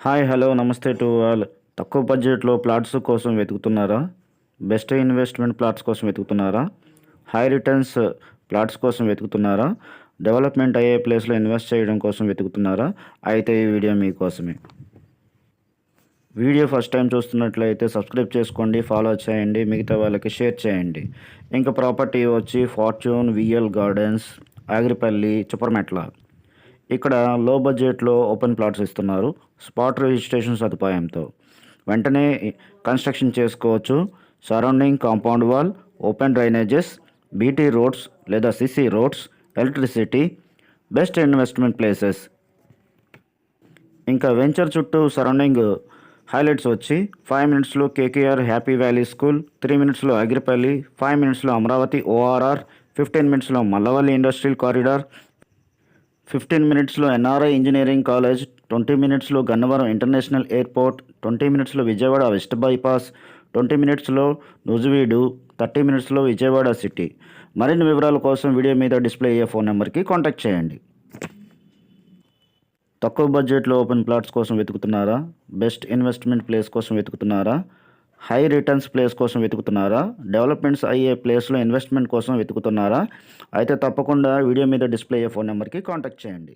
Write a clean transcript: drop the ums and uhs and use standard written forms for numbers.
Hi hello నమస్తే to all. తక్కువ బడ్జెట్లో ప్లాట్స్ కోసం వెతుకుతున్నారా? బెస్ట్ ఇన్వెస్ట్మెంట్ ప్లాట్స్ కోసం వెతుకుతున్నారా? హై రిటర్న్స్ ప్లాట్స్ కోసం వెతుకుతున్నారా? డెవలప్మెంట్ అయ్యే ప్లేస్లో ఇన్వెస్ట్ చేయడం కోసం వెతుకుతున్నారా? అయితే ఈ వీడియో మీకోసమే. వీడియో ఫస్ట్ టైం చూస్తున్నట్లయితే సబ్స్క్రైబ్ చేసుకోండి, ఫాలో చేయండి, మిగతా వాళ్ళకి షేర్ చేయండి. ఇంకా ప్రాపర్టీ వచ్చి Fortune VL Gardens, Agiripalli, Chupparametla. ఇక్కడ లో బడ్జెట్లో ఓపెన్ ప్లాట్స్ ఇస్తున్నారు స్పాట్ రిజిస్ట్రేషన్ సదుపాయంతో. వెంటనే కన్స్ట్రక్షన్ చేసుకోవచ్చు. Surrounding compound wall, open drainages, BT roads లేదా CC roads, electricity, best investment places. ఇంకా వెంచర్ చుట్టూ సరౌండింగ్ హైలైట్స్ వచ్చి 5 మినిట్స్లో కేకేఆర్ హ్యాపీ వ్యాలీ స్కూల్, 3 మినిట్స్లో అగిరిపల్లి, 5 మినిట్స్లో అమరావతి ఓఆర్ఆర్, 15 మినిట్స్లో మల్లవల్లి ఇండస్ట్రియల్ కారిడార్, 15 మినిట్స్లో ఎన్ఆర్ఐ ఇంజనీరింగ్ కాలేజ్, 20 మినిట్స్లో గన్నవరం ఇంటర్నేషనల్ ఎయిర్పోర్ట్, 20 మినిట్స్లో విజయవాడ వెస్ట్ బైపాస్, 20 మినిట్స్లో నూజివీడు, 30 మినిట్స్లో విజయవాడ సిటీ. మరిన్ని వివరాల కోసం వీడియో మీద డిస్ప్లే అయ్యే ఫోన్ నెంబర్కి కాంటాక్ట్ చేయండి. తక్కువ బడ్జెట్లో ఓపెన్ ప్లాట్స్ కోసం వెతుకుతున్నారా? బెస్ట్ ఇన్వెస్ట్మెంట్ ప్లేస్ కోసం వెతుకుతున్నారా? హై రిటర్న్స్ ప్లేస్ కోసం వెతుకుతున్నారా? డెవలప్మెంట్స్ అయ్యే ప్లేస్లో ఇన్వెస్ట్మెంట్ కోసం వెతుకుతున్నారా? అయితే తప్పకుండా వీడియో మీద డిస్ప్లే అయ్యే ఫోన్ నెంబర్కి కాంటాక్ట్ చేయండి.